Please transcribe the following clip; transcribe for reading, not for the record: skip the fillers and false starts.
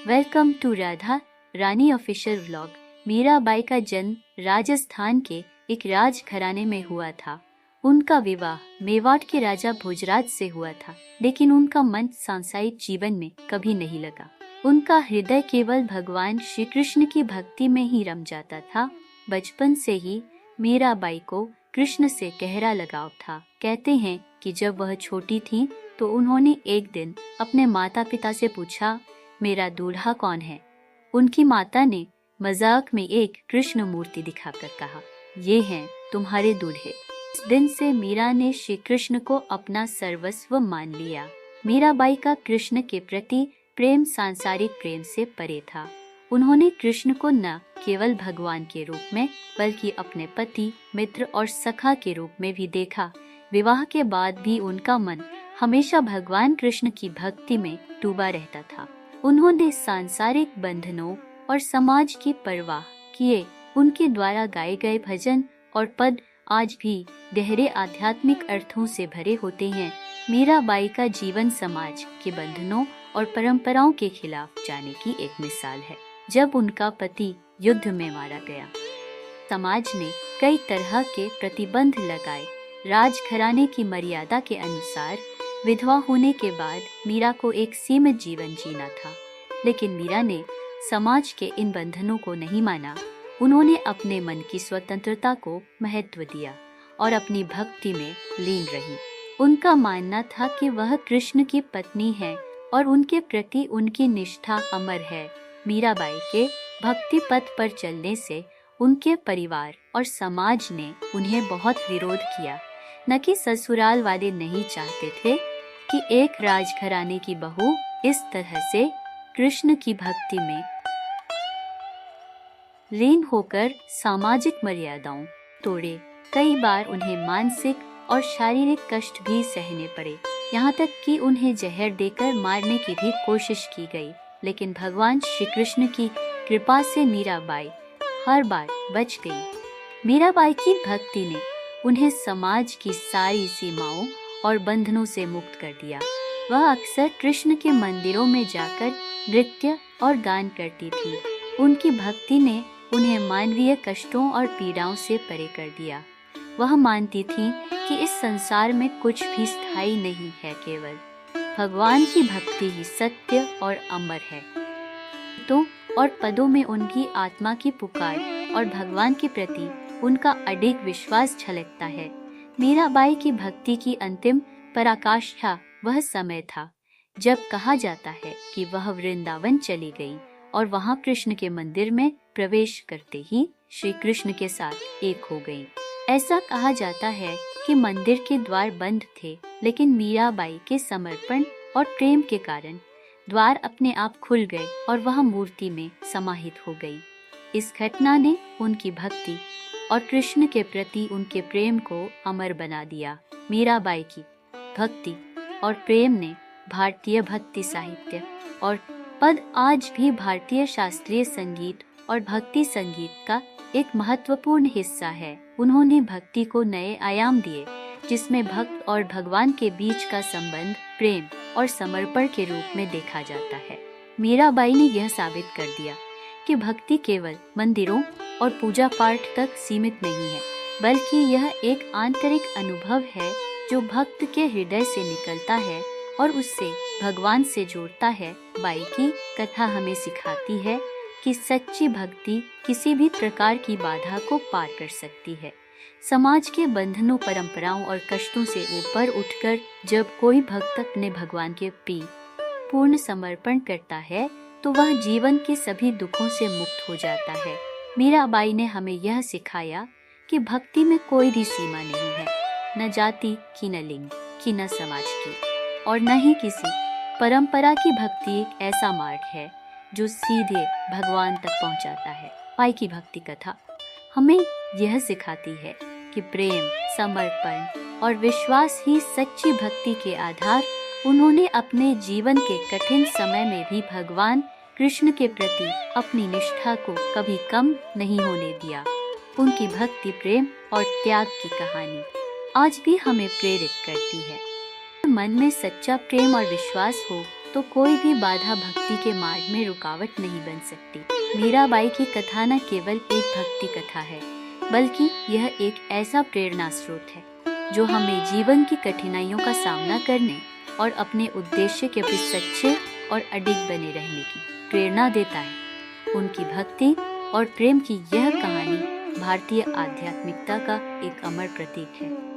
Welcome to Radha Rani official vlog. Mirabai का जन्म राजस्थान के एक राजघराने में हुआ था। उनका विवाह मेवाड़ के राजा भोजराज से हुआ था, लेकिन उनका मन सांसारिक जीवन में कभी नहीं लगा। उनका हृदय केवल भगवान श्री कृष्ण की भक्ति में ही रम जाता था। बचपन से ही मीराबाई को कृष्ण से गहरा लगाव था। कहते हैं कि जब वह छोटी थी तो उन्होंने एक दिन अपने माता पिता से पूछा, मेरा दूल्हा कौन है? उनकी माता ने मजाक में एक कृष्ण मूर्ति दिखाकर कहा, ये हैं तुम्हारे दूल्हे। इस दिन से मीरा ने श्री कृष्ण को अपना सर्वस्व मान लिया। मीराबाई का कृष्ण के प्रति प्रेम सांसारिक प्रेम से परे था। उन्होंने कृष्ण को न केवल भगवान के रूप में बल्कि अपने पति, मित्र और सखा के रूप में भी देखा। विवाह के बाद भी उनका मन हमेशा भगवान कृष्ण की भक्ति में डूबा रहता था। उन्होंने सांसारिक बंधनों और समाज की परवाह किए। उनके द्वारा गाए गए भजन और पद आज भी गहरे आध्यात्मिक अर्थों से भरे होते हैं। मीराबाई का जीवन समाज के बंधनों और परंपराओं के खिलाफ जाने की एक मिसाल है। जब उनका पति युद्ध में मारा गया, समाज ने कई तरह के प्रतिबंध लगाए। राजघराने की मर्यादा के अनुसार विधवा होने के बाद मीरा को एक सीमित जीवन जीना था, लेकिन मीरा ने समाज के इन बंधनों को नहीं माना। उन्होंने अपने मन की स्वतंत्रता को महत्व दिया और अपनी भक्ति में लीन रही। उनका मानना था कि वह कृष्ण की पत्नी है और उनके प्रति उनकी निष्ठा अमर है। मीराबाई के भक्ति पथ पर चलने से उनके परिवार और समाज ने उन्हें बहुत विरोध किया। न कि ससुराल वाले नहीं चाहते थे कि एक राजघराने की बहू इस तरह से कृष्ण की भक्ति में लीन होकर सामाजिक मर्यादाओं तोड़े। कई बार उन्हें मानसिक और शारीरिक कष्ट भी सहने पड़े, यहाँ तक कि उन्हें जहर देकर मारने की भी कोशिश की गई। लेकिन भगवान श्री कृष्ण की कृपा से मीराबाई हर बार बच गई। मीराबाई की भक्ति ने उन्हें समाज की सारी सीमाओं और बंधनों से मुक्त कर दिया। वह अक्सर कृष्ण के मंदिरों में जाकर नृत्य और गान करती थी। उनकी भक्ति ने उन्हें मानवीय कष्टों और पीड़ाओं से परे कर दिया। वह मानती थी कि इस संसार में कुछ भी स्थायी नहीं है, केवल भगवान की भक्ति ही सत्य और अमर है। तो और पदों में उनकी आत्मा की पुकार और भगवान के प्रति उनका अडिग विश्वास झलकता है। मीराबाई की भक्ति की अंतिम पराकाष्ठा वह समय था जब कहा जाता है कि वह वृंदावन चली गई और वहां कृष्ण के मंदिर में प्रवेश करते ही श्री कृष्ण के साथ एक हो गई। ऐसा कहा जाता है कि मंदिर के द्वार बंद थे, लेकिन मीराबाई के समर्पण और प्रेम के कारण द्वार अपने आप खुल गए और वह मूर्ति में समाहित हो गई। इस घटना ने उनकी भक्ति और कृष्ण के प्रति उनके प्रेम को अमर बना दिया। मीराबाई की भक्ति और प्रेम ने भारतीय भक्ति साहित्य और पद आज भी भारतीय शास्त्रीय संगीत और भक्ति संगीत का एक महत्वपूर्ण हिस्सा है। उन्होंने भक्ति को नए आयाम दिए, जिसमें भक्त और भगवान के बीच का संबंध प्रेम और समर्पण के रूप में देखा जाता है। मीराबाई ने यह साबित कर दिया कि भक्ति केवल मंदिरों और पूजा पाठ तक सीमित नहीं है, बल्कि यह एक आंतरिक अनुभव है जो भक्त के हृदय से निकलता है और उससे भगवान से जोड़ता है। बाई की कथा हमें सिखाती है कि सच्ची भक्ति किसी भी प्रकार की बाधा को पार कर सकती है। समाज के बंधनों, परंपराओं और कष्टों से ऊपर उठकर जब कोई भक्त अपने भगवान के प्रति पूर्ण समर्पण करता है तो वह जीवन के सभी दुखों से मुक्त हो जाता है। मीराबाई ने हमें यह सिखाया कि भक्ति में कोई भी सीमा नहीं है, न जाति की, न लिंग की, न समाज की और न ही किसी परंपरा की। भक्ति एक ऐसा मार्ग है जो सीधे भगवान तक पहुंचाता है। बाई की भक्ति कथा हमें यह सिखाती है कि प्रेम, समर्पण और विश्वास ही सच्ची भक्ति के आधार। उन्होंने अपने जीवन के कठिन समय में भी भगवान कृष्ण के प्रति अपनी निष्ठा को कभी कम नहीं होने दिया। उनकी भक्ति, प्रेम और त्याग की कहानी आज भी हमें प्रेरित करती है। मन में सच्चा प्रेम और विश्वास हो तो कोई भी बाधा भक्ति के मार्ग में रुकावट नहीं बन सकती। मीराबाई की कथा न केवल एक भक्ति कथा है, बल्कि यह एक ऐसा प्रेरणा स्रोत है जो हमें जीवन की कठिनाइयों का सामना करने और अपने उद्देश्य के प्रति सच्चे और अडिग बने रहने की प्रेरणा देता है। उनकी भक्ति और प्रेम की यह कहानी भारतीय आध्यात्मिकता का एक अमर प्रतीक है।